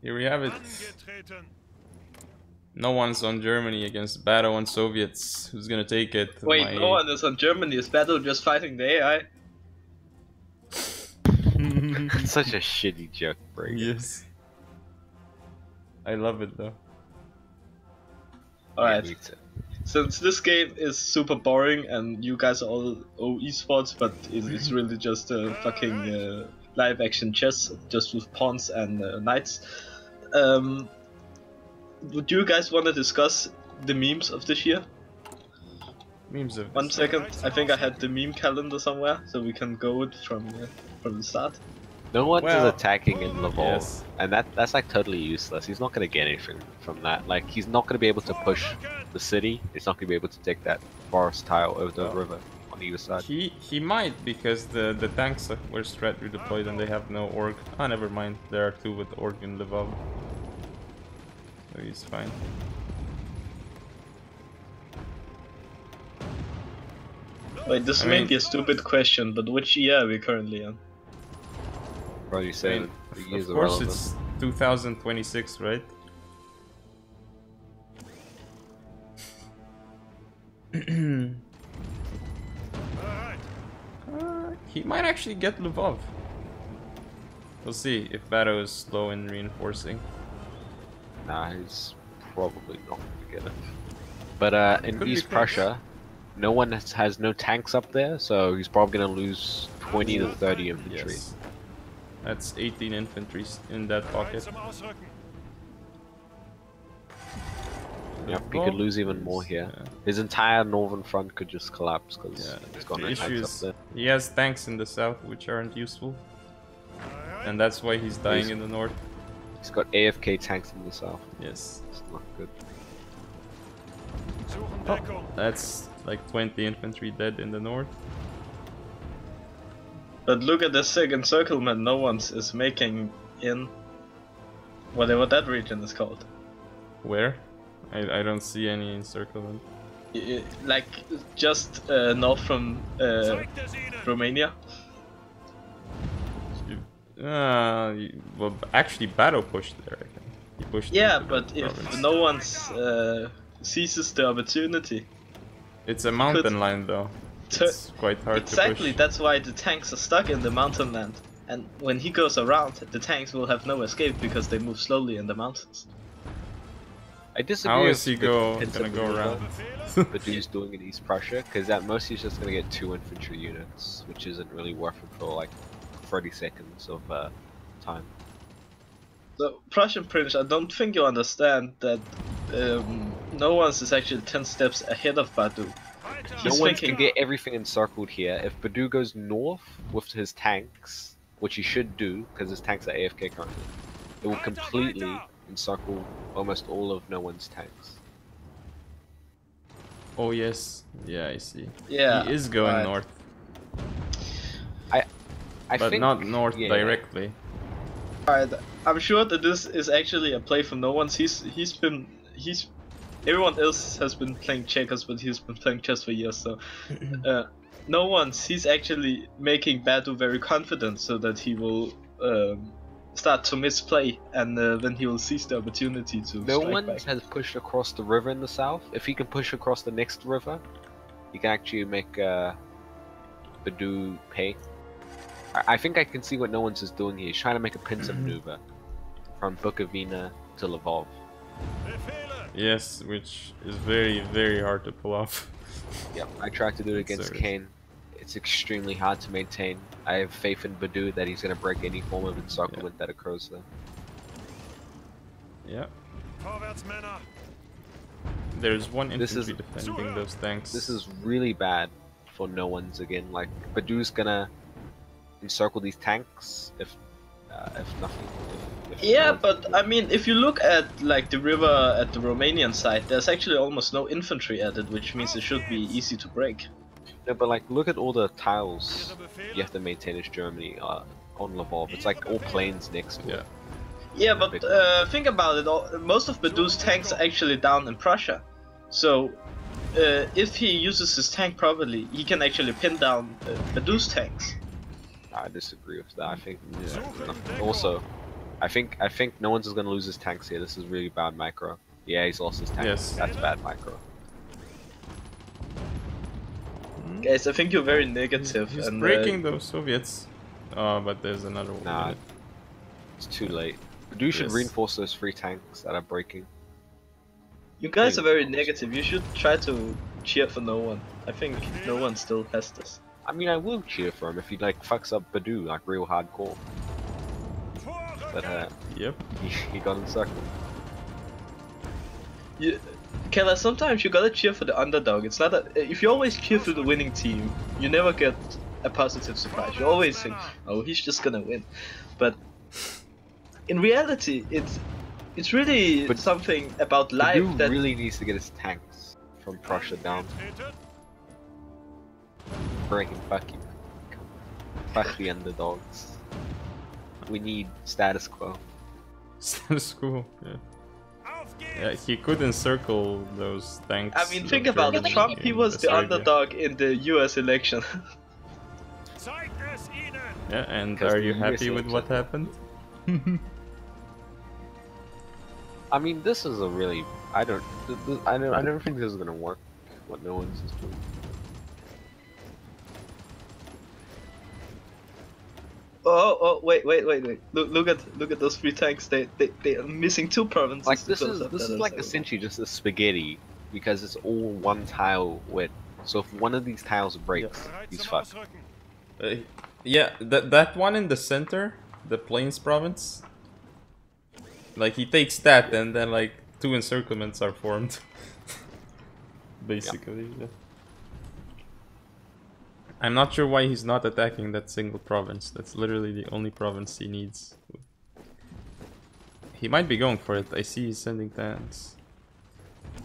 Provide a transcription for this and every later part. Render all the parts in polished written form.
Here we have it. No one's on Germany against Baddo on Soviets. Who's gonna take it? Wait, no one is on Germany. Is Baddo just fighting the AI? Such a shitty joke, bro. Yes. I love it though. Alright. Since this game is super boring and you guys are all esports, but it's really just a fucking live action chess, just with pawns and knights. Would you guys want to discuss the memes of this year? Memes of 1 second, I think I had the meme calendar somewhere, so we can go it from the start. NoOnes is attacking in Lvov, yes. and that's like totally useless. He's not gonna get anything from that. Like, he's not gonna be able to push the city. He's not gonna be able to take that forest tile over the river on either side. He might, because the tanks were straight redeployed and they have no org. Ah, never mind. There are 2 with org in Lvov, so he's fine. Wait, this may be a stupid question, but which year are we currently in? Bro, you saying the years of course it's 2026, right? He might actually get Lvov. We'll see if Baddo is slow in reinforcing. Nah, he's probably not gonna get it. But in East Prussia, no one has no tanks up there, so he's probably gonna lose 20 to 30 infantry. Yes. That's 18 infantry in that pocket. Yep, he could lose even more here. Yeah. His entire northern front could just collapse because he's got no tanks up there. He has tanks in the south which aren't useful, and that's why he's dying in the north. He's got AFK tanks in the south. Yes. It's not good. Oh, that's like 20 infantry dead in the north. But look at the second encirclement NoOnes is making in whatever that region is called. Where? I don't see any encirclement. Like just north from Romania. Well, actually, Baddo pushed there. I think he pushed. Yeah, but if NoOnes seizes the opportunity, it's a mountain line though. It's quite hard to push. Exactly, that's why the tanks are stuck in the mountain land. And when he goes around, the tanks will have no escape because they move slowly in the mountains. I disagree. How is he gonna go around? But he's doing in East Prussia, because at most he's just gonna get 2 infantry units, which isn't really worth it for like 30 seconds of time. So, Prussian Prince, I don't think you understand that NoOnes is actually 10 steps ahead of Baddo. NoOnes can get everything encircled here. If Baddo goes north with his tanks, which he should do, because his tanks are AFK currently, it will completely encircle almost all of NoOnes' tanks. Oh yes, yeah, I see. Yeah, he is going north. I but think not north directly. Alright, I'm sure that this is actually a play from NoOnes. Everyone else has been playing checkers, but he's been playing chess for years. So, NoOnes, he's actually making Baddo very confident, so that he will start to misplay, and then he will seize the opportunity to. NoOnes has pushed across the river in the south. If he can push across the next river, he can actually make Baddo pay. I think I can see what NoOnes is doing here. He's trying to make a pincer maneuver from Bukovina to Lvov. Yes, which is very, very hard to pull off. Yep, I tried to do it against Kane. It's extremely hard to maintain. I have faith in Baddo that he's going to break any form of encirclement that occurs there. Yeah. There's one infantry defending those tanks. This is really bad for NoOnes again. Like, Baddo's going to encircle these tanks if nothing. Yeah, but I mean, if you look at like the river at the Romanian side, there's actually almost no infantry at it, which means it should be easy to break. No, but like, look at all the tiles you have to maintain as Germany on Lvov. It's like all plains next to it. Yeah, but think about it. Most of Baddo's tanks are actually down in Prussia, so if he uses his tank properly, he can actually pin down Baddo's tanks. I disagree with that. I think also I think no one's gonna lose his tanks here. This is really bad micro. Yeah, he's lost his tanks. Yes. That's bad micro. Guys, I think you're very negative. He's and breaking those Soviets. Oh, but there's another one. Nah, it's too late. Badu should Yes. reinforce those 3 tanks that are breaking. you guys are very negative. You should try to cheer for no one. I think no one still has this. I mean, I will cheer for him if he like fucks up Badu like real hardcore. But Yep. he got encircled. Kella, sometimes you gotta cheer for the underdog. It's not that if you always cheer for the winning team, you never get a positive surprise. You always think, "Oh, he's just gonna win," but in reality, it's really something about life Badu that really needs to get his tanks from Prussia down. Breaking fuck you. Fuck the underdogs. We need status quo. Status quo. Yeah. Yeah, he could encircle those tanks. I mean, think about it. Trump, he was the underdog in the U.S. election. Yeah, and Because are you the happy US with what happened? I mean, this is a really I don't think this is gonna work. What no one's is doing. Oh, wait. Look at those 3 tanks. They are missing 2 provinces. Like this because is of that like also. essentially just a spaghetti because it's all one tile width. So if one of these tiles breaks, he's fucked. Yeah, that one in the center, the Plains province. Like he takes that, and then like 2 encirclements are formed. Basically. Yeah. I'm not sure why he's not attacking that single province. That's literally the only province he needs. He might be going for it. I see he's sending tanks.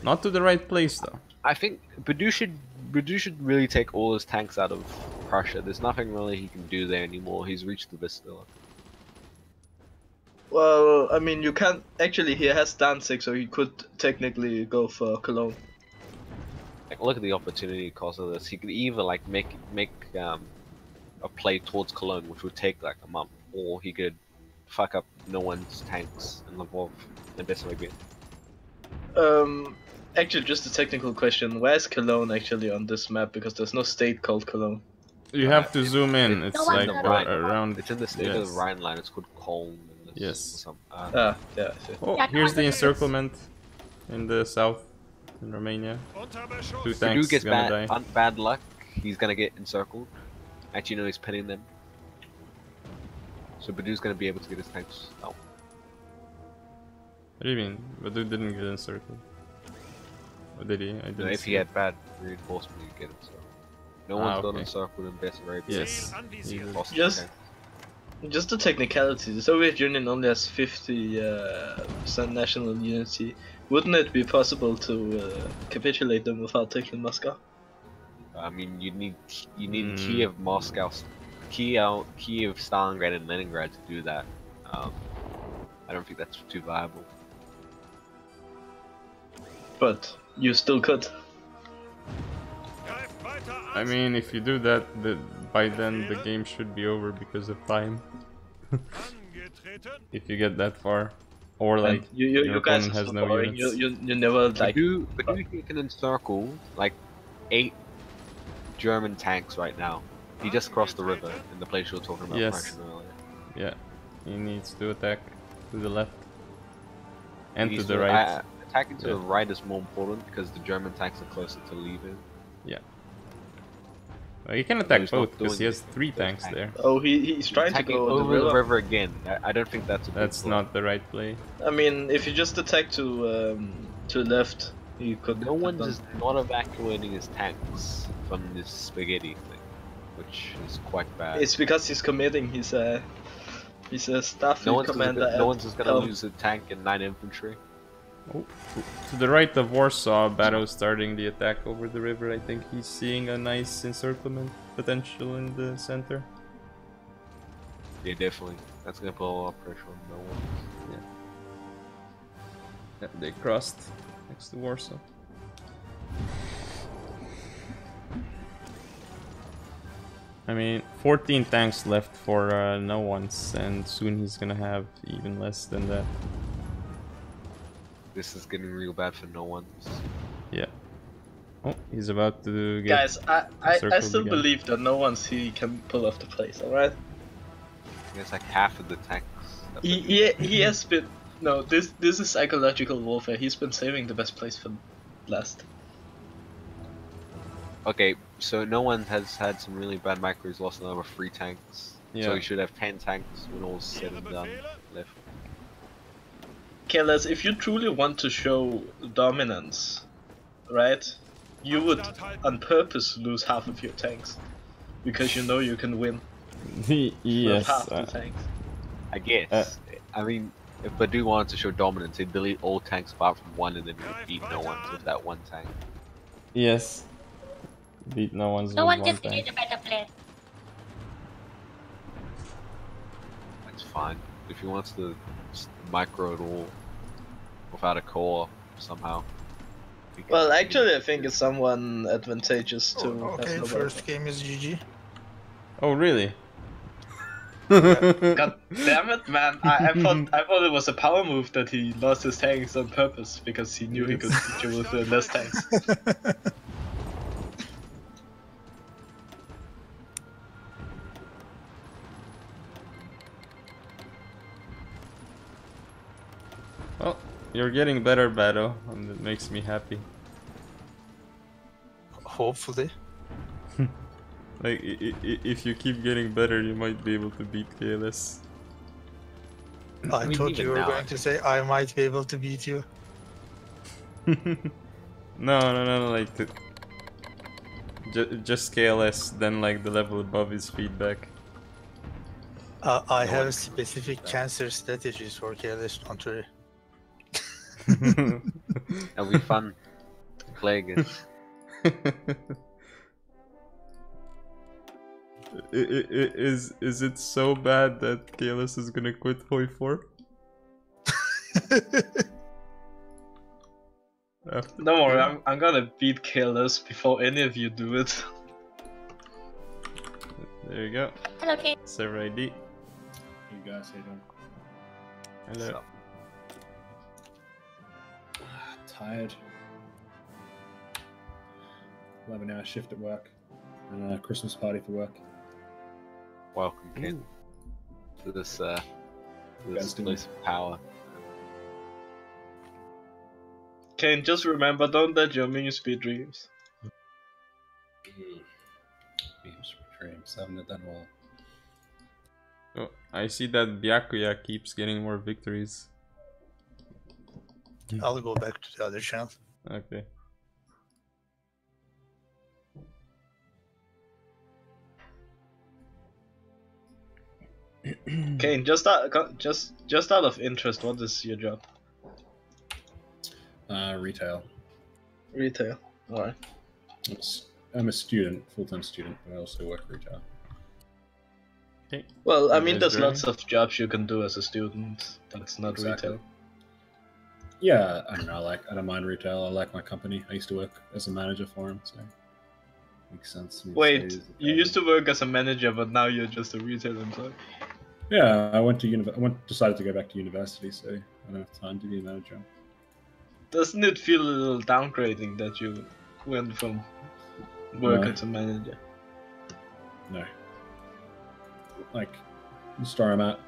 Not to the right place though. I think Badu should really take all his tanks out of Prussia. There's nothing really he can do there anymore. He's reached the Vistula. Well, I mean, you can't actually. He has Danzig, so he could technically go for Cologne. Like, look at the opportunity cost of this. He could either like make a play towards Cologne, which would take like a month, or he could fuck up no one's tanks and Lvov and Bessarabia. Actually, just a technical question. Where's Cologne actually on this map? Because there's no state called Cologne. You have to zoom in. It's like around. It's in the state of the Rhine line. It's called Koln. Yes. Yeah. I see. Oh, here's the encirclement in the south, in Romania. 2 tanks Badu gets gonna die. bad luck. He's gonna get encircled. Actually, no, he's pinning them. So Badu's gonna be able to get his tanks out. What do you mean? Badu didn't get encircled. Or did he? I didn't. If he had bad reinforcement, he'd get encircled. No one's got okay. encircled in Bessarabia. Yes. Just the technicality. The Soviet Union only has 50% national unity. Wouldn't it be possible to capitulate them without taking Moscow? I mean, you need Kiev, Moscow, Kiev, Stalingrad, and Leningrad to do that. I don't think that's too viable. But you still could. I mean, if you do that, by then the game should be over because of time. If you get that far, or like you guys opponent are has so no boring. units. You never like. Badu can encircle like 8 German tanks right now. He just crossed the river in the place you were talking about Yes. earlier. Yeah, he needs to attack to the left and He to needs the right. Attacking to the right is more important because the German tanks are closer to leaving. Yeah. Well, he can attack he's not both because he doing has 3 tanks there. Oh, he's trying to Attacking go over the river. again. I don't think that's a good That's play. not the right play. I mean, if you just attack to the left, you could. No one's is not evacuating his tanks from this spaghetti thing, which is quite bad. It's because he's committing. He's a staff commander. No one's just gonna lose a tank and 9 infantry. Oh, to the right of Warsaw, Baddo's starting the attack over the river. I think he's seeing a nice encirclement potential in the center. Yeah, definitely. That's gonna put a lot of pressure on no one. Yeah, they crossed next to Warsaw. I mean, 14 tanks left for NoOnes, and soon he's gonna have even less than that. This is getting real bad for NoOnes. Yeah. Oh, he's about to get. Guys, I still again. believe that NoOnes he can pull off the place. All right. He has like half of the tanks. He has been. No, this is psychological warfare. He's been saving the best place for last. Okay, so NoOnes has had some really bad micro. He's lost another 3 tanks. Yeah. So he should have 10 tanks when all's said and done left. Killers, if you truly want to show dominance, right, you would on purpose lose half of your tanks. Because you know you can win with Yes. half the tanks. I guess. I mean, if Badoo wanted to show dominance, he'd delete all tanks apart from 1 and then beat NoOnes with that 1 tank. Yes. Beat NoOnes No with one one just tank. needed a better plan. That's fine. If he wants to micro it all without a core somehow. he can- Well, actually, I think it's somewhat advantageous to. Okay, have no first game is GG. Oh, really? God damn it, man! I thought it was a power move that he lost his tanks on purpose because he knew he could beat you with less tanks. Well, you're getting better, Baddo, and it makes me happy. Hopefully. Like, if you keep getting better, you might be able to beat KLS. I mean, thought even you were now, going to say I might be able to beat you. No, like just KLS, then like the level above is feedback. I have specific cancer strategies for careless, don't worry. It'll be fun to play against. Is it so bad that KLS is gonna quit HoI4? After Don't worry, I'm gonna beat Killers before any of you do it. There you go. Hello, Kate. Server ID. You guys, how you doing? Hello. Tired. 11-hour shift at work. And a Christmas party for work. Welcome, Ken, to this Guys doing- place of power. Kane, just remember, don't let your minions be dreams. Beams for dreams. Haven't done well. Oh, I see that Byakuya keeps getting more victories. I'll go back to the other channel. Okay. Kane, just out of interest, what is your job? Retail. Retail. Alright. I'm a student, full-time student, but I also work retail. Okay. Well, I You mean, guys there's ready? lots of jobs you can do as a student. That's not Exactly. retail. Yeah, I don't know. I don't mind retail. I like my company. I used to work as a manager for them, so makes sense. for me to stay Wait, as a you trader. used to work as a manager, but now you're just a retail employee. Yeah, I went to decided to go back to university, so I don't have time to be a manager. Doesn't it feel a little downgrading that you went from worker No. to manager? No. Like, the store I'm at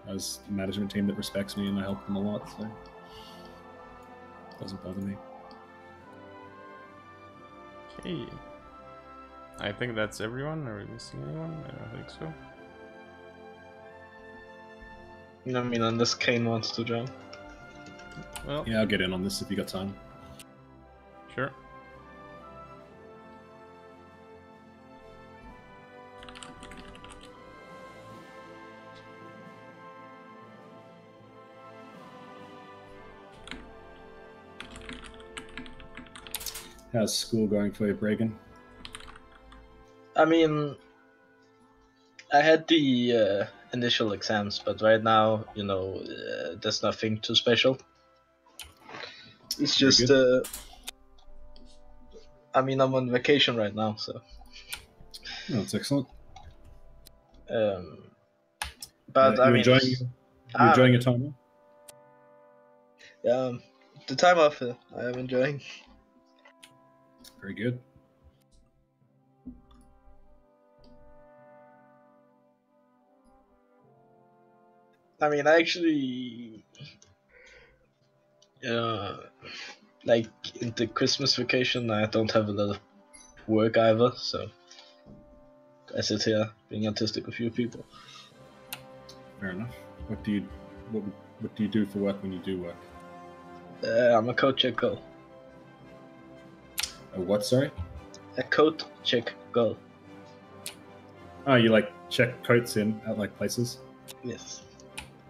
has a management team that respects me and I help them a lot, so it doesn't bother me. Okay. I think that's everyone. Are we missing anyone? I don't think so. I mean, unless Kane wants to join. Well, Yeah, I'll get in on this if you got time. sure. How's school going for you, Bragan? I mean, I had the initial exams, but right now, there's nothing too special. It's Very just, I mean, I'm on vacation right now, so. Oh, that's excellent. But I mean, you enjoying your time? the time off I am enjoying. Very good. I mean, I actually, like in the Christmas vacation, I don't have a lot of work either, so I sit here being autistic with a few people. Fair enough. What do you do for work when you do work? I'm a code check girl. A what? Sorry. A code check girl. Oh, you like check coats in at like places? Yes.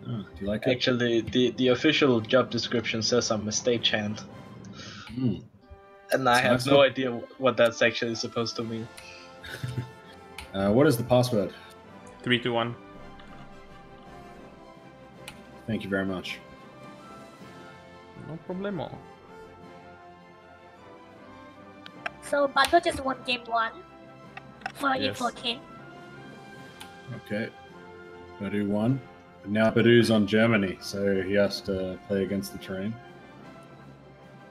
Oh, do you like it? Actually, the official job description says I'm a stagehand. Mm. And I So have that's no what- idea what that's actually supposed to mean. What is the password? 3-2-1. Thank you very much. No problemo. So Baddo just won game 1 for Yes. E14. Okay. Badoo won. But now Badoo's on Germany, so he has to play against the train.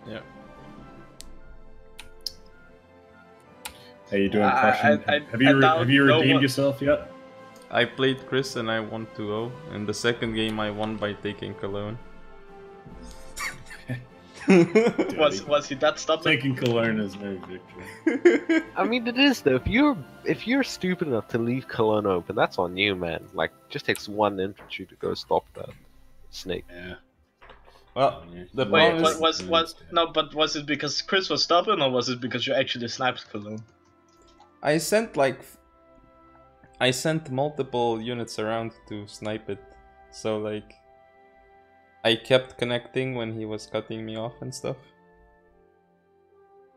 Yeah. How you doing, I- Prussian? I- have you I doubt have you no redeemed one- yourself yet? I played Chris and I won 2-0. In the second game I won by taking Cologne. Was he that stubborn? Taking Cologne is no victory. I mean, it is though. If you're stupid enough to leave Cologne open, that's on you, man. Like, just takes one infantry to go stop that snake. Yeah. Well, the Wait, problem is... but was it because Chris was stubborn, or was it because you actually sniped Cologne? I sent multiple units around to snipe it. So like I kept connecting when he was cutting me off and stuff.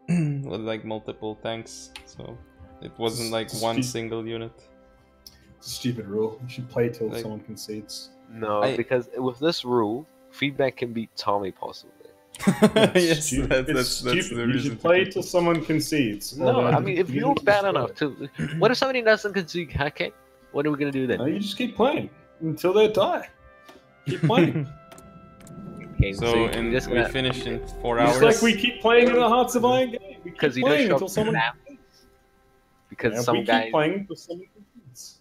With like multiple tanks. So it wasn't like one single unit. It's a stupid rule. You should play till Like- someone concedes. No, because with this rule, feedback can beat Tommy possibly. Yes, Stupid. that's the You reason. should play till someone concedes. No, I mean, if you're bad enough to, what if somebody doesn't concede? Okay, what are we gonna do then? No, you just keep playing until they die. Keep playing. Okay, So you're and just we gonna, finished in 4 hours. Just like we keep playing in the Hearts of Iron game. We keep because you don't playing show until someone. because Yeah, some we guy. keep playing until someone concedes.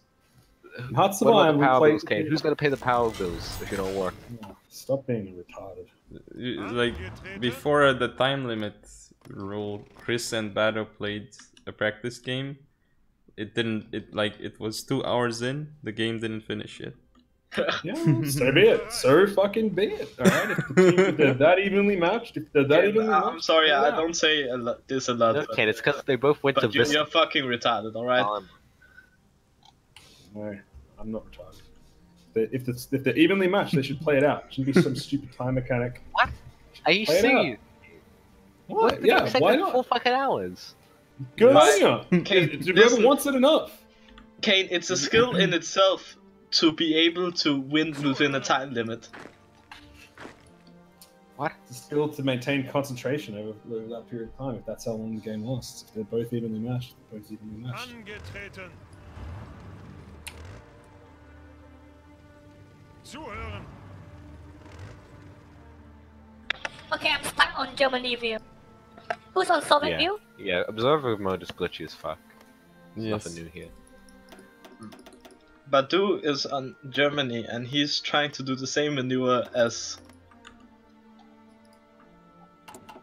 In Hearts of What about Iron, the we power play. bills, Kane? Who's gonna pay the power bills if you don't work? Oh, stop being retarded. Like before the time limit rule, Chris and Baddo played a practice game. It was 2 hours in, the game didn't finish yet. Yeah, so be it. So fucking be it. Alright, if they're that evenly matched, I'm sorry, play it I out. don't say this a lot. No, Kane, it's because they both went to But you're Vista. fucking retarded, alright? No, I'm not retarded. If they're evenly matched, they should play it out. It shouldn't be some stupid time mechanic. What? Are you Play it serious? What? the Yeah, fuck's that why like 4 not? fucking hours? Good Right. on you. Kane, Whoever listen. wants it enough. Kane, it's a skill in itself to be able to win within a time limit. What? It's a skill to maintain concentration over that period of time. If that's how long the game lasts, if they're both evenly matched, they're both evenly matched. Angetreten. Zuhören. Okay, I'm stuck on Germany view. Who's on Soviet Yeah. view? Yeah, observer mode is glitchy as fuck. There's Yes. nothing new here. Badoo is on Germany, and he's trying to do the same maneuver as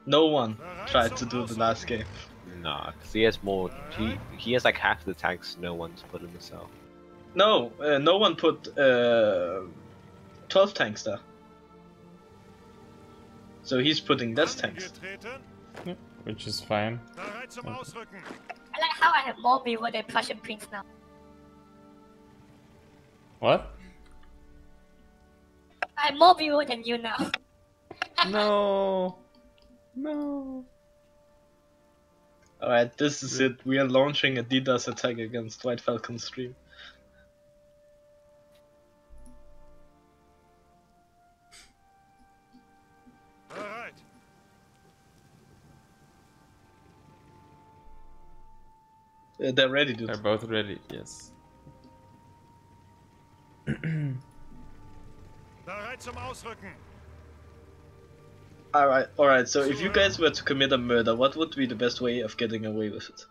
no one tried to do the last game. Nah, 'cause he has more. He has like half the tanks no one's put in the cell. No, no one put 12 tanks there. So he's putting less tanks. Angetreten. Which is fine. Bereit zum Ausrücken. I like how I have more viewer than Prussian Prince now. What? I have more viewer than you now. No. No. Alright, this is it. We are launching a DDoS attack against White Falcon stream. Bereit. They're ready, dude. They're both ready, yes. Bereit zum Ausrücken. Alright, so if you guys were to commit a murder, what would be the best way of getting away with it?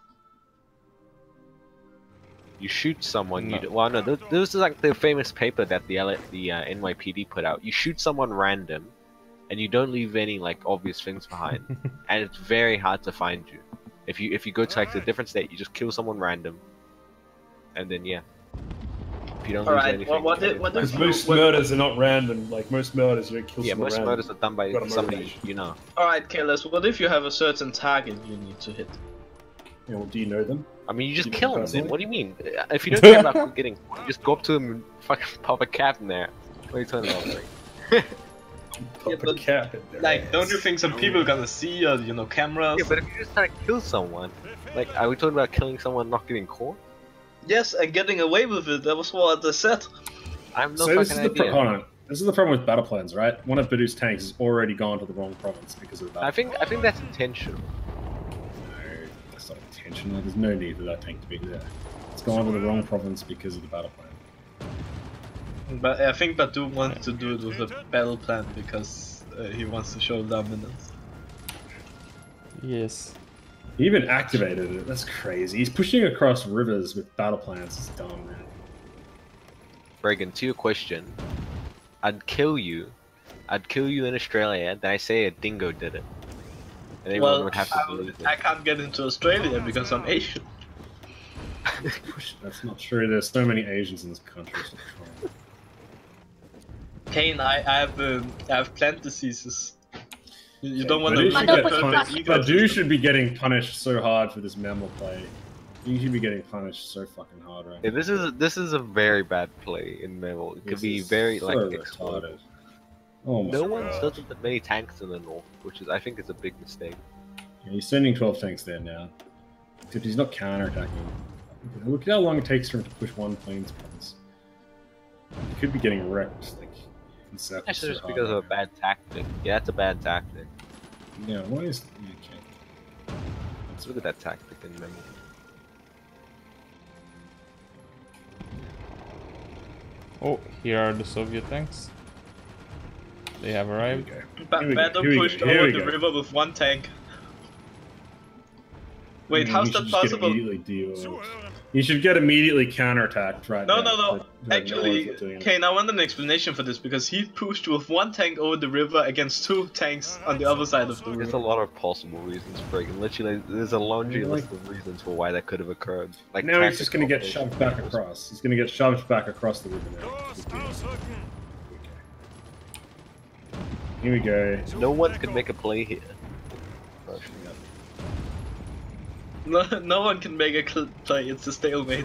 You shoot someone. No. Well, no. This is like the famous paper that the NYPD put out. You shoot someone random, and you don't leave any like obvious things behind, and it's very hard to find you. If you go to like a different state, you just kill someone random, and then yeah. If you don't lose Alright, anything. what if Because you- most what- murders are not random. Like most murders, you don't kill Yeah, someone most random. murders are done by Got a somebody motivation. you know. Alright, Kayles, what if you have a certain target you need to hit? Yeah, well, do you know them? I mean, you just You kill him. personally? Then what do you mean? If you don't care about getting, you just go up to him and fucking pop a cap in there. What are you talking about? Like? Pop a but, cap in their Like, don't ass. you think some people gonna see or cameras? Yeah, but if you just try to kill someone, like, are we talking about killing someone not getting caught? Yes, and getting away with it, that was what I said. I have no So this is fucking the idea. hold on. This is the problem with battle plans, right? One of Badoo's tanks has already gone to the wrong province because of the battle. I think that's intentional. No, that's not intentional. There's no need for that tank to be there. It's gone to the wrong province because of the battle plan. But I think Badoo wants to do it with a battle plan because he wants to show dominance. Yes. He even activated it. That's crazy. He's pushing across rivers with battle plans. It's dumb, man. Reagan, to your question, I'd kill you. I'd kill you in Australia, then I say a dingo did it. And everyone Well, would have to believe I it. can't get into Australia because I'm Asian. That's not true. There's so many Asians in this country. It's not true. Kane, I have plant diseases. You don't want Badoo to should Badoo get push punished. back. Badoo should be getting punished so hard for this memo play. He should be getting punished so fucking hard right Yeah, now. this is a very bad play in Memo. It could This be is very so like retarded. explosive. Oh my No god. one doesn't put many tanks in the north, which is I think is a big mistake. Yeah, he's sending 12 tanks there now. Except he's not counterattacking. Look at how long it takes for him to push one plane's province. He could be getting wrecked, like, in circles. That's so just hard because of a right bad tactic. Yeah, that's a bad tactic. now. Yeah, why is... Okay. Let's look at that tactic in Memo. Oh, here are the Soviet tanks. They have Here we arrived. go. Here we go, Badoo here we go, pushed here over we the go. river with one tank. Wait, Yeah, how's you should that just get possible? immediately deal. Zuhören. You should get immediately counterattacked right No, now. no, no. but, Actually, one's not doing it. Kane, I want an explanation for this because he pushed with one tank over the river against two tanks on the other side of the There's river. a lot of possible reasons for it. Literally, there's a laundry list of reasons for why that could have occurred. Like Now he's just going to get tactical shoved back operations. across. He's going to get shoved back across the river now. Los, ausrücken. Here we go. No one could make a play here. No one can make a play, it's a stalemate.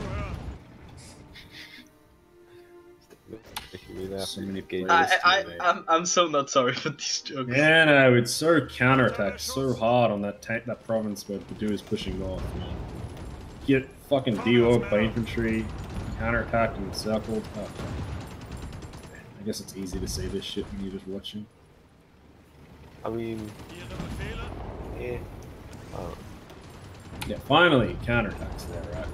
So many players. I'm so not sorry for these jokes. Yeah, no, it's so counterattacked so hard on that that province where Badoo is pushing north, man. Get fucking deorged by infantry, counterattacked and encircled. Oh. I guess it's easy to say this shit when you're just watching. I mean, Ihre Befehle? yeah. Oh. Yeah, finally, counterattacks there, right?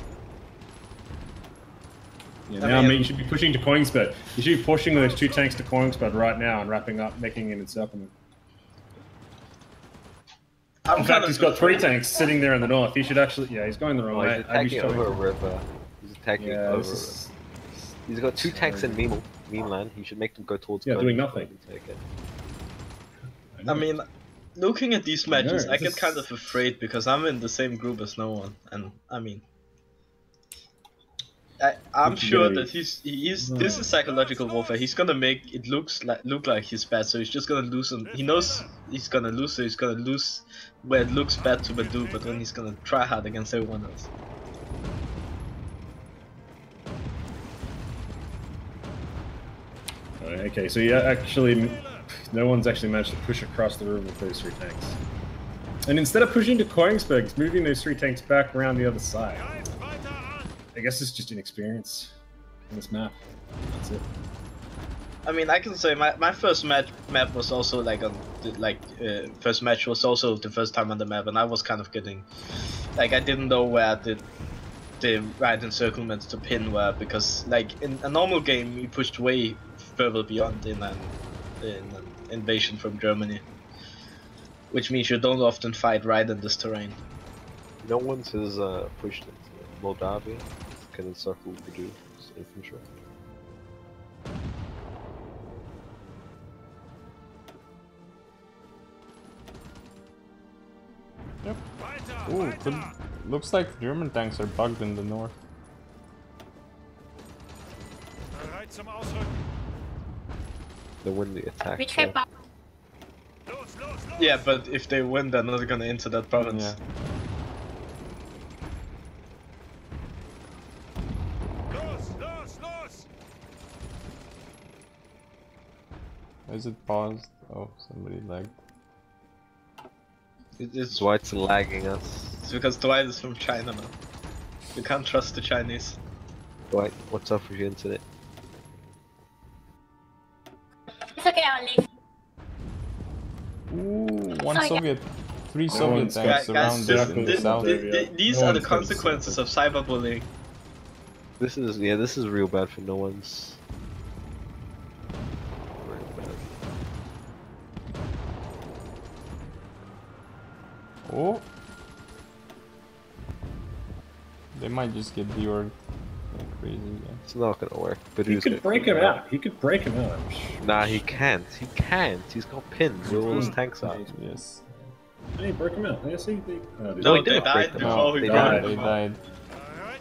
Yeah, I now mean- you should be pushing to Koningsberg. You should be pushing those two tanks to Koningsberg right now and wrapping up, making an encirclement. I'm In fact, he's got three tanks sitting there in the north. He should actually, yeah, he's going the wrong Oh, way. he's I'd be attacking showing- over a river. He's attacking Yeah, over. this is, He's got two tanks in Memeland. He should make them go towards. Yeah, doing Koenigsberg nothing. and take it. I mean, looking at these matches, know, I get this kind is- of afraid because I'm in the same group as no one, and I mean, I'm It's sure gonna that be- he's this is psychological warfare. He's gonna make it look like he's bad, so he's just gonna lose. And he knows he's gonna lose, so he's gonna lose where it looks bad to Badoo, but then he's gonna try hard against everyone else. Okay, so yeah, actually, no one's actually managed to push across the river with those three tanks. And instead of pushing to Koenigsberg, he's moving those three tanks back around the other side. Greift weiter an. I guess it's just inexperience on this map. That's it. I mean, I can say my first map was also like on the, first match was also the first time on the map, and I was kind of getting like I didn't know where the right encirclement to pin where, because like in a normal game we pushed way further beyond in an invasion from Germany, which means you don't often fight right in this terrain. No one's has pushed into Moldavia. Can encircle Badoo's infantry. Yep. Weiter, Ooh, weiter. looks like German tanks are bugged in the north. Bereit zum Ausrücken. They win the attack. We trap though. up. Los, los, los. Yeah, but if they win, they're not gonna enter that province. Yeah. Los, los, los. Is it paused? Oh, somebody lagged. It's Dwight's lagging us. because Dwight is from China now. You can't trust the Chinese. Dwight, what's up with your internet? It's okay, I'll leave. Ooh, one Sorry. Soviet, three No Soviet one's tanks got- around Guys, us in the south. these No are the one's got consequences of cyberbullying. This is real bad for no one's. Real bad. Oh, they might just get deorged like crazy. Yeah. It's not gonna work. He Badoo's could gonna break kill him out. He could break him out. Nah, he can't. He can't. He's got pinned where all his tanks are. Yes. Hey, break him out. Yeah, see, No, No, he they didn't died break them before out. we They got died. They died. Bereit.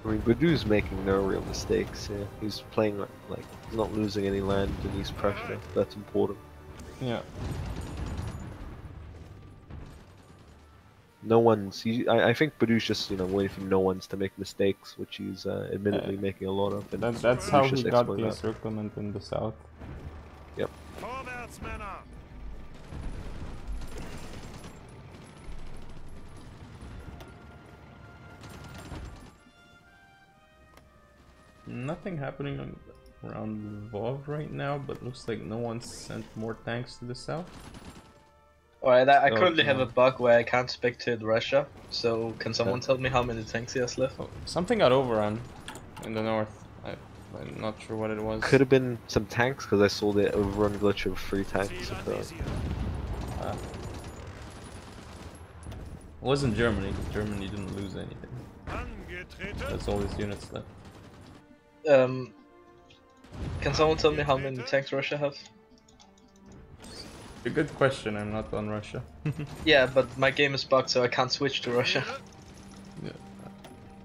I mean, Badoo's making no real mistakes here. He's playing like he's not losing any land in East Prussia. That's important. Yeah. No one's. I think Badoo's just waiting for no one's to make mistakes, which he's admittedly making a lot of. And That's Badoo's how just he got exploiting the that. encirclement in the south. Vorwärts, Männer. Nothing happening around Lvov right now, but looks like no one sent more tanks to the south. Alright, I So, currently have yeah. a bug where I can't spectate Russia, so can someone tell me how many tanks he has left? Oh, something got overrun in the north. I'm not sure what it was. Could have been some tanks because I saw the overrun glitch of 3 tanks. Ziel Of the, anvisiert. It wasn't Germany, 'cause Germany didn't lose anything. Angetreten. That's all his units left. Can someone tell me how many tanks Russia have? A good question, I'm not on Russia. Yeah, but my game is bugged, so I can't switch to Russia.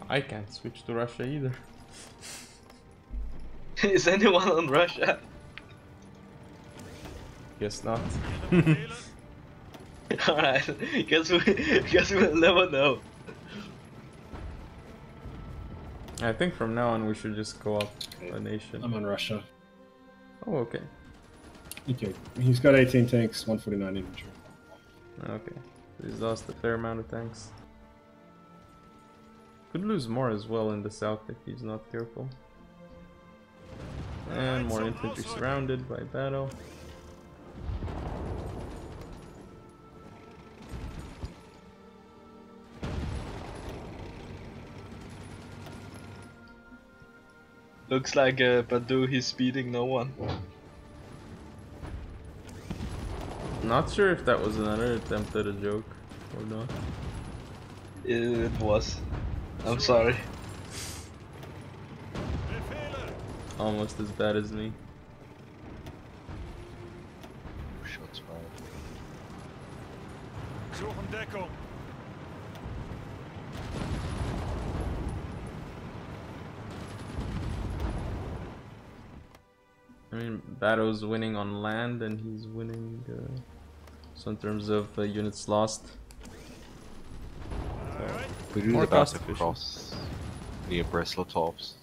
I can't switch to Russia either. Is anyone on Russia? Guess not. Befehle. Alright, guess we'll never know. I think from now on we should just go up a nation. I'm on Russia. Oh, okay. Okay, he's got 18 tanks, 149 infantry. Okay. He's lost a fair amount of tanks. Could lose more as well in the south if he's not careful. And more infantry surrounded by battle. Looks like Badoo, he's beating no one. Not sure if that was another attempt at a joke or not. It was. I'm sorry. Befehle. Almost as bad as me. shots fired. Suchen Deckung. I mean, Baddo's winning on land and he's winning so in terms of units lost. Bereit. Badoo's More about cost to efficient. cross near Breslau-Tops,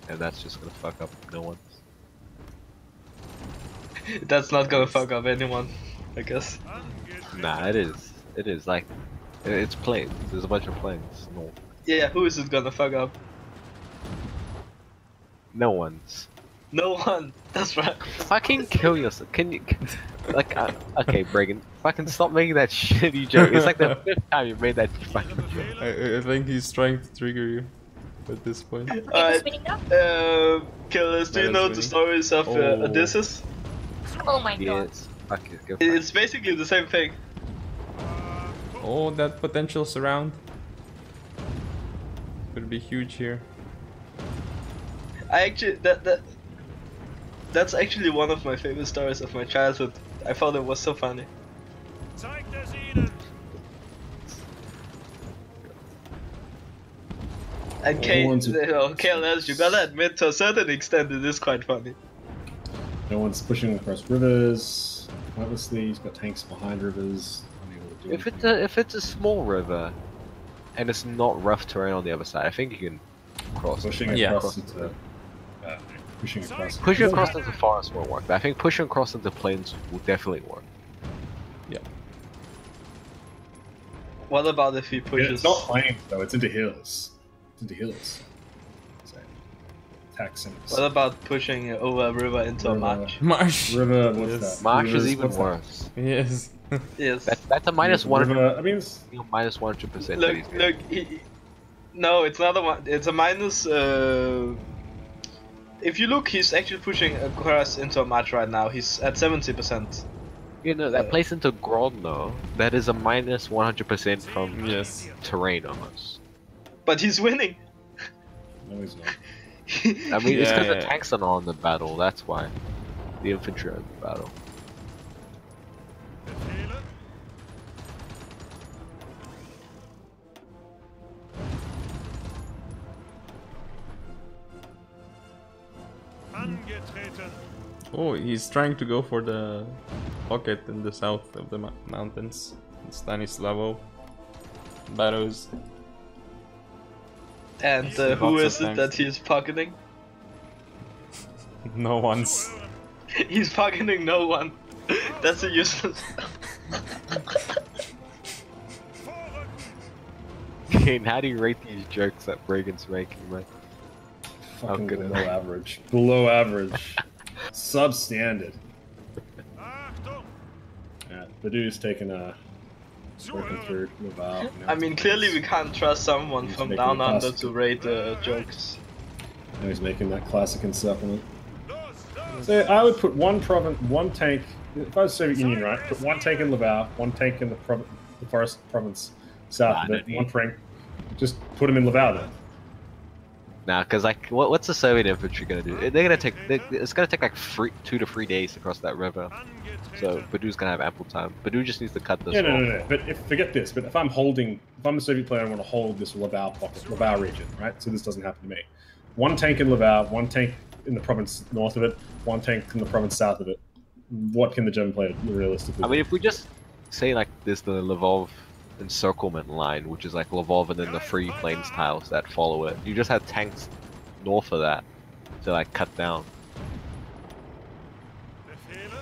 and that's just gonna fuck up no one's. That's not gonna fuck up anyone, I guess. Angetreten. Nah, it is. It is like it's plains. There's a bunch of plains. No. Yeah, who is it gonna fuck up? No one's. No one. That's right. Fucking kill yourself. Can you? Like, okay, Bregan. Fucking stop making that shitty joke. It's like the 5th time you made that fucking joke. I think he's trying to trigger you at this point. Who's Alright, winning now? Killers, do you That know is the winning. stories of Oh. Odysseus? Oh my god. Yes. Fuck it. Go. It's basically the same thing. Oh, that potential surround. Could be huge here. I actually that's actually one of my favorite stories of my childhood. I thought it was so funny. Zeigt es ihnen. And KLS, you gotta admit to a certain extent it is quite funny. No one's pushing across rivers. Pointlessly, he's got tanks behind rivers. Unable to do If it's a small river, and it's not rough terrain on the other side, I think you can cross. pushing Yeah. across into pushing across. Pushing across into forest won't work, but I think pushing across into plains will definitely work. Yeah. What about if he Yeah, pushes? it's not plains though. It's into hills. It's into hills. So, attack centers. What about pushing over a river into a River. marsh? Marsh. River, what's Yes. that? Marsh is Rivers, even what's that? worse. Yes. Yes. That's a minus one. River, I mean, it's, Minus 100%. Look. No, it's not a one. It's a minus. If you look, he's actually pushing across into a marsh right now. He's at 70%. You know that place into Grodno, that is a minus 100% from Yes. terrain almost. But he's winning. no, he's not. I mean, it's because Yeah. the tanks are not in the battle. That's why the infantry are in the battle. Befehle. Angetreten. Oh, he's trying to go for the pocket in the south of the mountains. Stanislavo. Barrows. And who Lots of is it tanks. that he's pocketing? No one's. He's pocketing no one. That's a useless. Vorrücken. Kane, how do you rate these jokes that Bregan's making, man? Fucking good below average. Below average. Substandard. Achtung. Yeah, the dude's taking a working Zuhören. through, move out. I mean, clearly we can't trust someone He's from making down a under pass. to rate jokes. Now he's making that classic encirclement. Los, los. So I would put one tank. If I was Soviet Union, right? Put one tank in Lvov, one tank in the forest province south of it, one tank. Just put him in Lvov then. Nah, cause like, what's the Soviet infantry gonna do? They're gonna take. It's gonna take like 2 to 3 days to cross that river. So Angetreten. Badoo's gonna have ample time. Badoo just needs to cut this Yeah, off. no. But forget this. But if I'm a Soviet player, I want to hold this Lvov pocket, Lvov region, right? So this doesn't happen to me. One tank in Lvov, one tank in the province north of it, one tank in the province south of it. What can the German player realistically do? I mean, if we just say like there's the Lvov encirclement line, which is like Lvov and then the free plains tiles that follow it. You just have tanks north of that to like cut down. Befehle.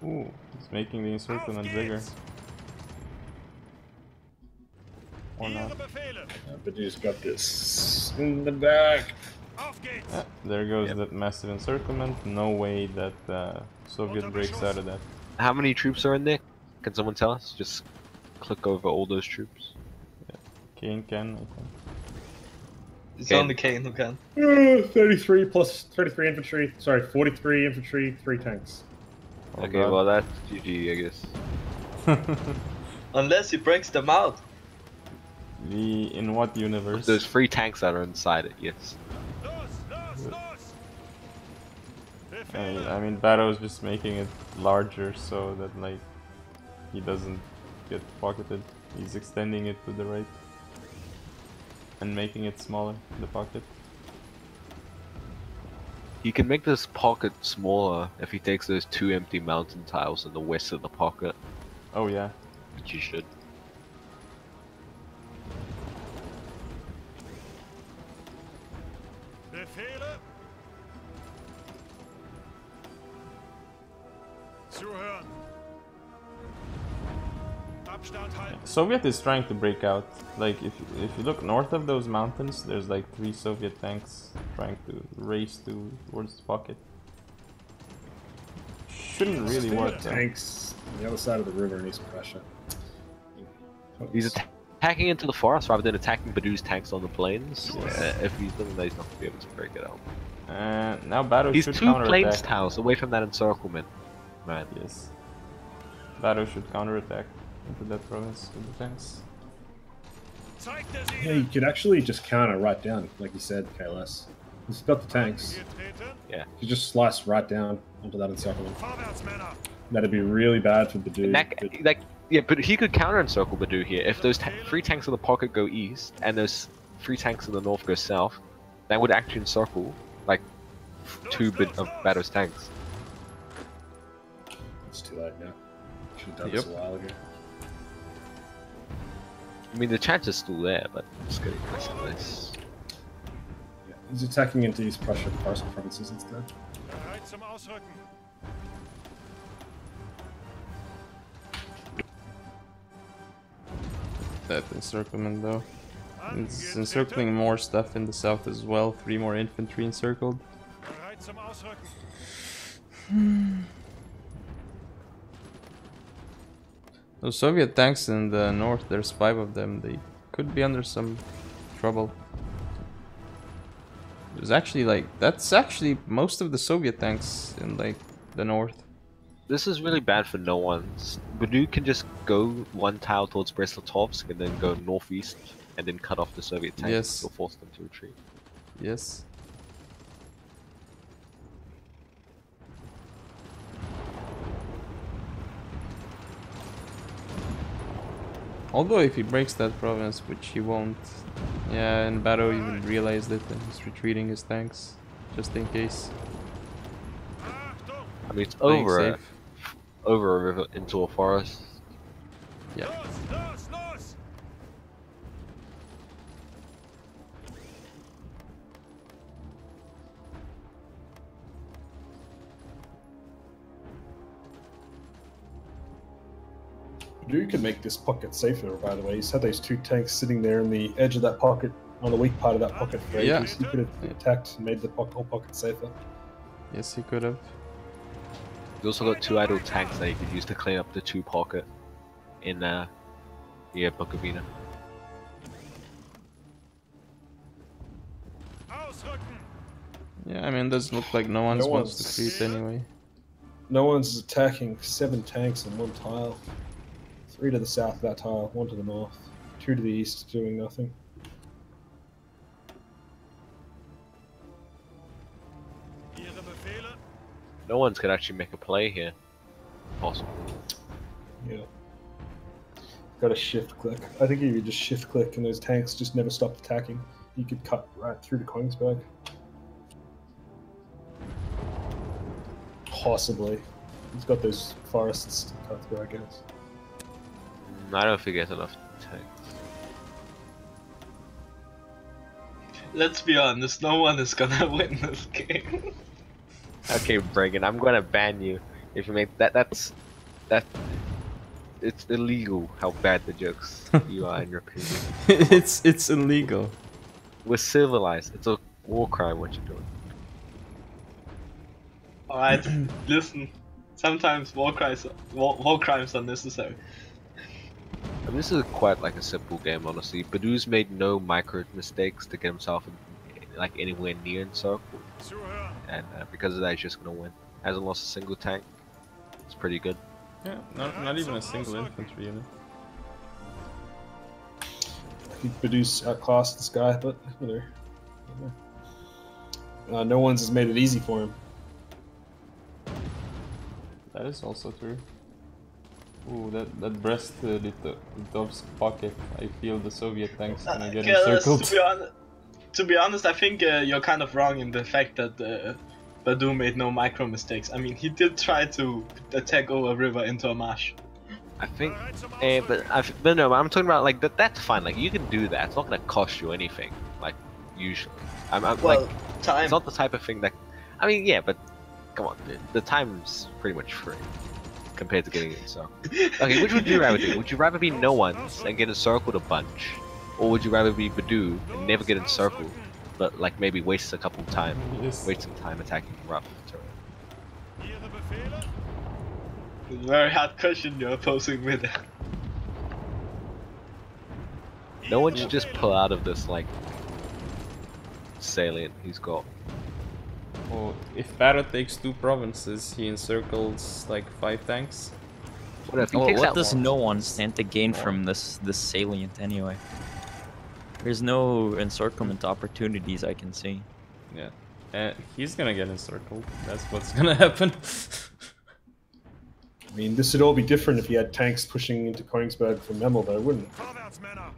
Ooh, he's making the encirclement Auf bigger. geht's. Or Ihre not. Befehle. Badoo's got this in the back. Auf geht's. Ah, there goes that massive encirclement. No way that Soviet breaks out of that. How many troops are in there? Can someone tell us? Just click over all those troops. Kane can, I think. It's Okay. only Kane who can. 33 plus 33 infantry. Sorry, 43 infantry, 3 tanks. Oh, Okay, God. well that's GG, I guess. Unless he breaks them out. In what universe? There's 3 tanks that are inside it. Yes. Los, los, los. Befehle. I mean, Barrow's just making it larger so that like he doesn't get pocketed. He's extending it to the right and making it smaller, the pocket. He can make this pocket smaller if he takes those 2 empty mountain tiles in the west of the pocket, Oh yeah. which he should. Befehle. Zuhören. Abstand halten. Soviet is trying to break out. Like if you look north of those mountains, there's like 3 Soviet tanks trying to race towards the pocket. Shouldn't really work though. Tanks on the other side of the river in East Prussia. He's attacking into the forest rather than attacking Badoo's tanks on the plains. If he's doing that, he's not going to be able to break it out. Now Baddo He's should 2 counterattack. plains tiles away from that encirclement. Man. Yes. Baddo should counterattack into that province with the tanks. Zeigt es Yeah, you ihnen. could actually just counter right down, like you said, KLS. He's got the tanks. Getreten. You just slice right down onto that encirclement. Vorwärts, Männer. That'd be really bad for Badoo. Yeah, but he could counter encircle Badoo here. If those 3 tanks in the pocket go east and those 3 tanks in the north go south, that would actually encircle like 2 of Baddo's tanks. It's too late now. Should have done this a while ago. I mean, the chance is still there, but it's getting less and less. Yeah, he's attacking into East Prussia parcel provinces instead. Bereit zum Ausrücken. That encirclement though. It's encircling more stuff in the south as well. 3 more infantry encircled. Bereit zum Ausrücken. Those Soviet tanks in the north, there's 5 of them. They could be under some trouble. There's actually like, that's actually most of the Soviet tanks in like the north. This is really bad for no ones. Badoo can just go 1 tile towards Brest-Litovsk and then go northeast and then cut off the Soviet tanks. Yes. Or force them to retreat. Yes. Although if he breaks that province, which he won't, yeah, and Baddo even realized it and he's retreating his tanks, just in case. Achtung. I mean, it's Playing over a safe. river into a forest. Yeah. Los, los, los. Badoo can make this pocket safer, by the way. He's had those 2 tanks sitting there in the edge of that pocket, on the weak part of that pocket for Yeah. ages. He could have attacked and made the whole pocket safer. Yes, he could have. He's also got 2 idle tanks that he could use to clean up the 2 pocket in Bukovina. Ausrücken. Yeah, I mean, it doesn't look like no one's No wants one's- to creep anyway. No one's attacking 7 tanks in 1 tile. 3 to the south of that tile, 1 to the north, 2 to the east, doing nothing. Ihre Befehle. No one's could actually make a play here. Possible. Yeah. Got to shift click. I think if you just shift click and those tanks just never stopped attacking, you could cut right through to Koenigsberg. Possibly. He's got those forests to cut through, I guess. I don't think he has enough tanks. Let's be honest, no one is gonna win this game. Okay, Bregan, I'm gonna ban you if you make that. It's illegal how bad the jokes you are in your opinion. It's illegal. We're civilized. It's a war crime what you're doing. Alright, listen. Sometimes war crimes are necessary. I mean, this is quite like a simple game, honestly. Badoo's made no micro mistakes to get himself like anywhere near in circle, Zuhören. and because of that, he's just gonna win. Hasn't lost a single tank. It's pretty good. Yeah, not even a single infantry unit. I think Badoo's outclassed this guy, but whatever. No one's has made it easy for him. That is also true. Ooh, that Brest-Litovsk pocket. I feel the Soviet tanks gonna get encircled. To be honest, I think you're kind of wrong in the fact that Badoo made no micro mistakes. I mean, he did try to attack over a river into a marsh. I think, Bereit zum but no, I'm talking about like that's fine. Like you can do that. It's not gonna cost you anything. Like usually, I'm Well, like time. it's not the type of thing that. I mean, yeah, but come on, the time's pretty much free. compared to getting encircled. Okay, which would you rather do? Would you rather be no ones and get encircled a bunch, or would you rather be Badoo and never get encircled, but like maybe waste a couple time, Yes. waste some time attacking rough terrain? Ihre Befehle? Very hard question you're posing with. No one should just pull out of this like salient he's got. Well, if Baddo takes 2 provinces, he encircles like 5 tanks. What if he Well, takes what out does one? no one stand to gain from this salient anyway? There's no encirclement opportunities I can see. Yeah. He's gonna get encircled. That's what's gonna happen. I mean, this would all be different if you had tanks pushing into Königsberg from Memel, though, wouldn't it? Vorwärts, Männer!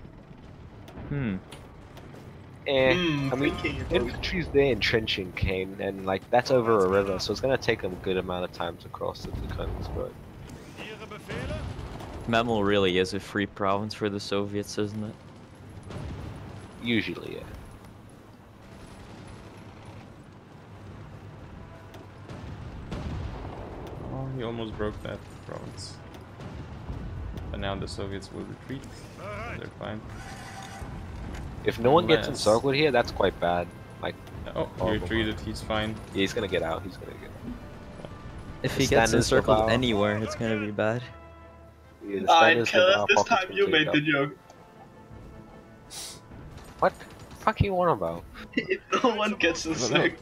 I mean, Thinking about- infantry's there entrenching Kane, and like that's over a river, so it's gonna take them a good amount of time to cross it to Königsberg. Ihre Befehle? Memel really is a free province for the Soviets, isn't it? Usually, yeah. Oh, he almost broke that province. But now the Soviets will retreat. Bereit! They're fine. If no one gets Unless- encircled here, that's quite bad. Like, Oh, he Horrible. retreated. He's fine. yeah, he's gonna get out. He's gonna get out. If The he gets standards encircled prevail. anywhere, it's gonna be bad. Yeah, the Alright, standards Killers, prevail, this pockets time can you take made up. the joke. What the fuck you want about? If no one gets encircled.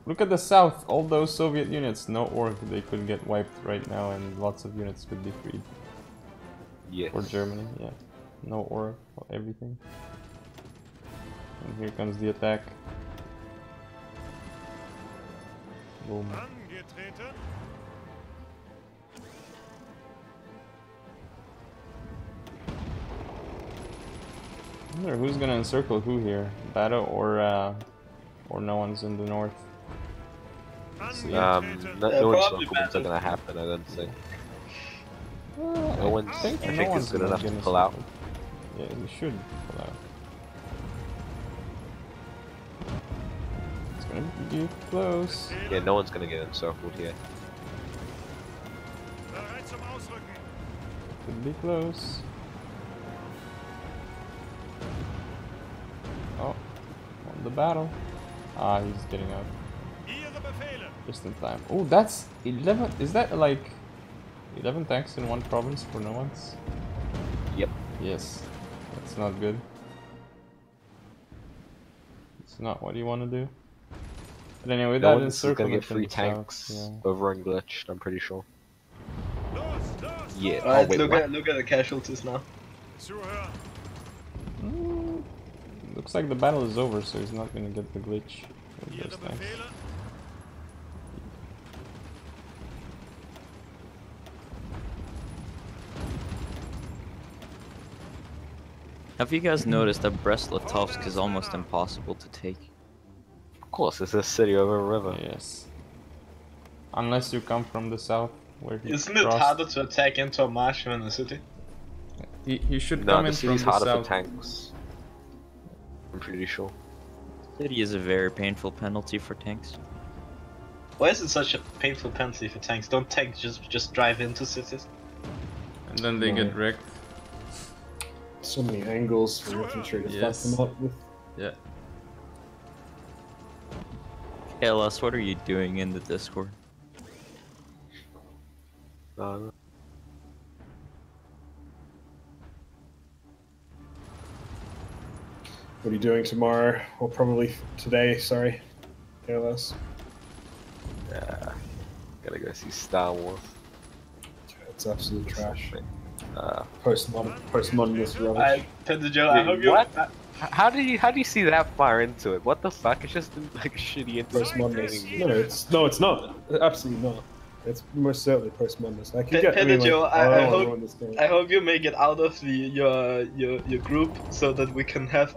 Look at the south. All those Soviet units, no orc, they could get wiped right now, and lots of units could be freed. Yes. For Germany, yeah. No orc, everything. And here comes the attack. Boom. Angetreten! I wonder who's gonna encircle who here, Baddo or no one's in the north. Angetreten! No Probably encirclements better. are gonna happen, I don't think. Well, No one's, I I think, no is one's good gonna enough to get pull out. encircled. Yeah, you should pull out. It's gonna be close. Yeah, no one's gonna get encircled here. Bereit zum Ausrücken! Could be close. Oh, won the battle. Ah, he's getting out Ihre Befehle! just in time. Oh, that's 11. Is that like 11 tanks in one province for no one's? Yep. Yes, that's not good. It's not what you want to do. But anyway, No that one's gonna encirclement get in free the tanks south, over unglitched, I'm pretty sure. Los, los! Yeah. Oh, Alright, wait, look what? at the casualties now. Zuhören! Looks like the battle is over, so he's not gonna get the glitch with Ihre those tanks. Befehle? Have you guys noticed that Brest-Litovsk is almost impossible to take? Of course, it's a city over a river. Yes. Unless you come from the south, where he Isn't it crossed. harder to attack into a marsh than a city? He should No, come the in from city's the harder south. for tanks. I'm pretty sure. City is a very painful penalty for tanks. Why is it such a painful penalty for tanks? Don't tanks just drive into cities? And then they get wrecked. So many angles for infantry to Yes. fuck them up with. Yeah. KLS, what are you doing in the Discord? No. What are you doing tomorrow? Or probably today, sorry. KLS. Yeah. Gotta go see Star Wars. It's absolute trash. Uh, Postmodernist rubbish. Penta Joe, I hope you. what? How do you see that far into it? What the fuck? It's just like a shitty Postmodernist. No, it's not. Absolutely not. It's most certainly postmodernist. I could Pe- get. I mean, like, Pedro, I don't wanna hope- ruin this game. I hope you make it out of your group so that we can have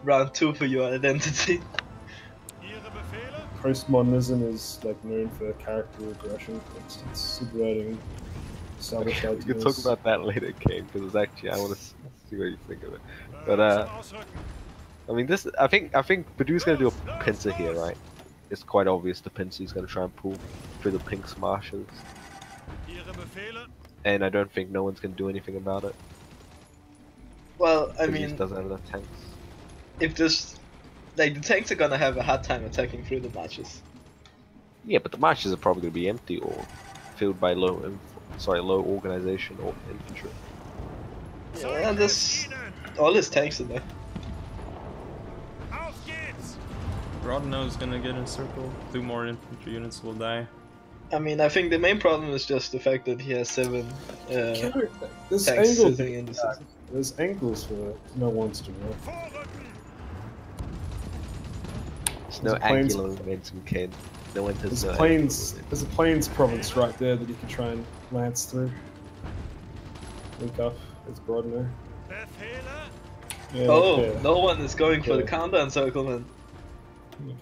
round 2 for your identity. Ihre Befehle? Postmodernism is like known for character regression, for instance, subverting established We ideas. can talk about that later, Kane, because it's actually I want to see what you think of it. But Bereit zum Ausrücken! I mean, this I think Badoo's gonna do a pincer here, right? It's quite obvious the pincer he's gonna try and pull through the Pink's marshes. Ihre Befehle. And I don't think no one's gonna do anything about it. Well, I 'cause he mean, just doesn't have enough tanks. if this, like, the tanks are gonna have a hard time attacking through the marches. Yeah, but the marches are probably gonna be empty or filled by low organization or infantry. Yeah, there's all his tanks in there. Auf geht's! Rodno's gonna get encircled. 2 more infantry units will die. I mean, I think the main problem is just the fact that he has 7 Counterattack. There's tanks angles. sitting in the system. There's angles for no one's to work. Vorrücken! There's no There's planes- angular momentum, Ken. No one has There's no plains. angular There's a plains province right there that you can try and lance through. Link up with Brodner. Befehle? Yeah, Oh, okay. no one is going for the Okay. counter encirclement.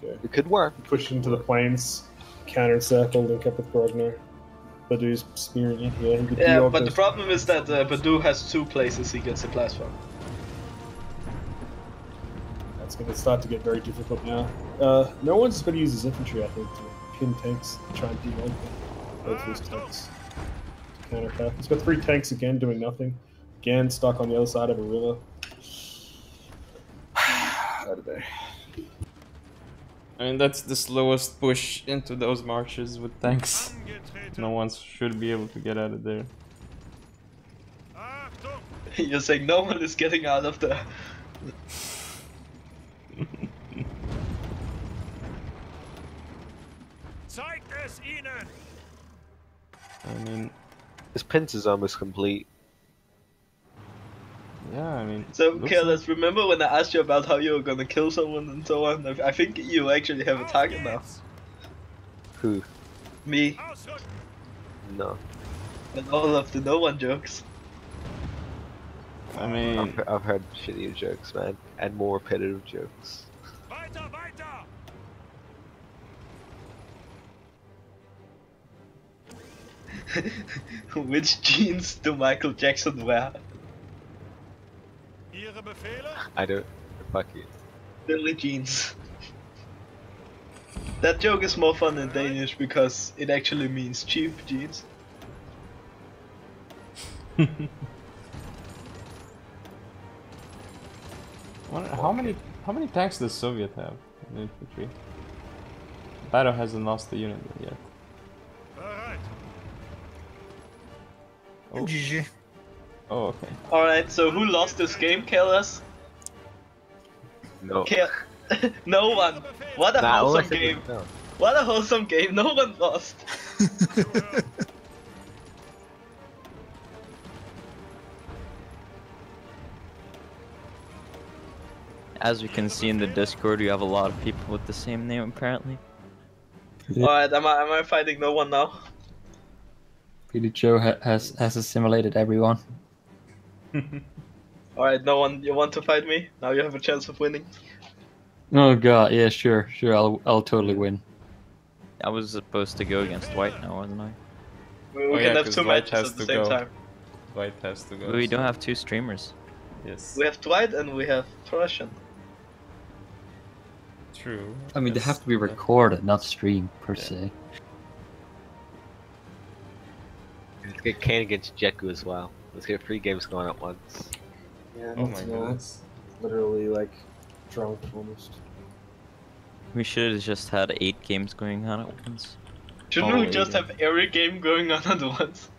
Okay. It could work. Push into the plains, counter circle, link up with Brodner. Badoo's spearing in here. He could Yeah, deal but the those- problem is that Badoo has 2 places he gets supplies from. That's going to start to get very difficult now. No one's going to use his infantry, I think, to pin tanks, to try and deload them. Both of his tanks to counterattack. He's got 3 tanks again doing nothing. Again, stuck on the other side of a river. Out of there. I mean, that's the slowest push into those marches with tanks. Angetreten! No one should be able to get out of there. Achtung! You're saying no one is getting out of there. Zeigt es ihnen! I mean, This pinch is almost complete. yeah, I mean. So, looks Careless, remember when I asked you about how you were gonna kill someone and so on? I think you actually have a Auf target now. geht's! Who? Me Ausrücken! No. and all of the no one jokes. I mean, I've heard shittier jokes, man, and more repetitive jokes. Weiter, weiter! Which jeans do Michael Jackson wear? Ihre Befehle? I don't. Fuck you. Billy jeans. That joke is more fun in Danish because it actually means cheap jeans. how many tanks does Soviet have in infantry? Battle hasn't lost the unit yet. Bereit! Oh. GG. Oh, okay. Alright, so who lost this game, Careless? No. No one. What a Nah, all I wholesome said was game. no. What a wholesome game. No one lost. Zuhören! As we can see in the Discord, we have a lot of people with the same name apparently. Alright, am I fighting no one now? Billy Joe has assimilated everyone. Alright, no one. You want to fight me? Now you have a chance of winning. Oh god, yeah, sure, I'll totally win. I was supposed to go against White now, wasn't I? We Oh, can yeah, have 'cause 2 White matches has at the to same go. time. White has to go. But we don't have 2 streamers. Yes. We have Dwight and we have Prussian. True. I mean, they Yes, have to be yeah. recorded, not streamed per se. Let's get Kane against Jeku as well. Let's get 3 games going at once. Yeah, Oh my goodness. Literally, like, drunk almost. We should have just had 8 games going on at once. Shouldn't we Oh, just yeah. have every game going on at once?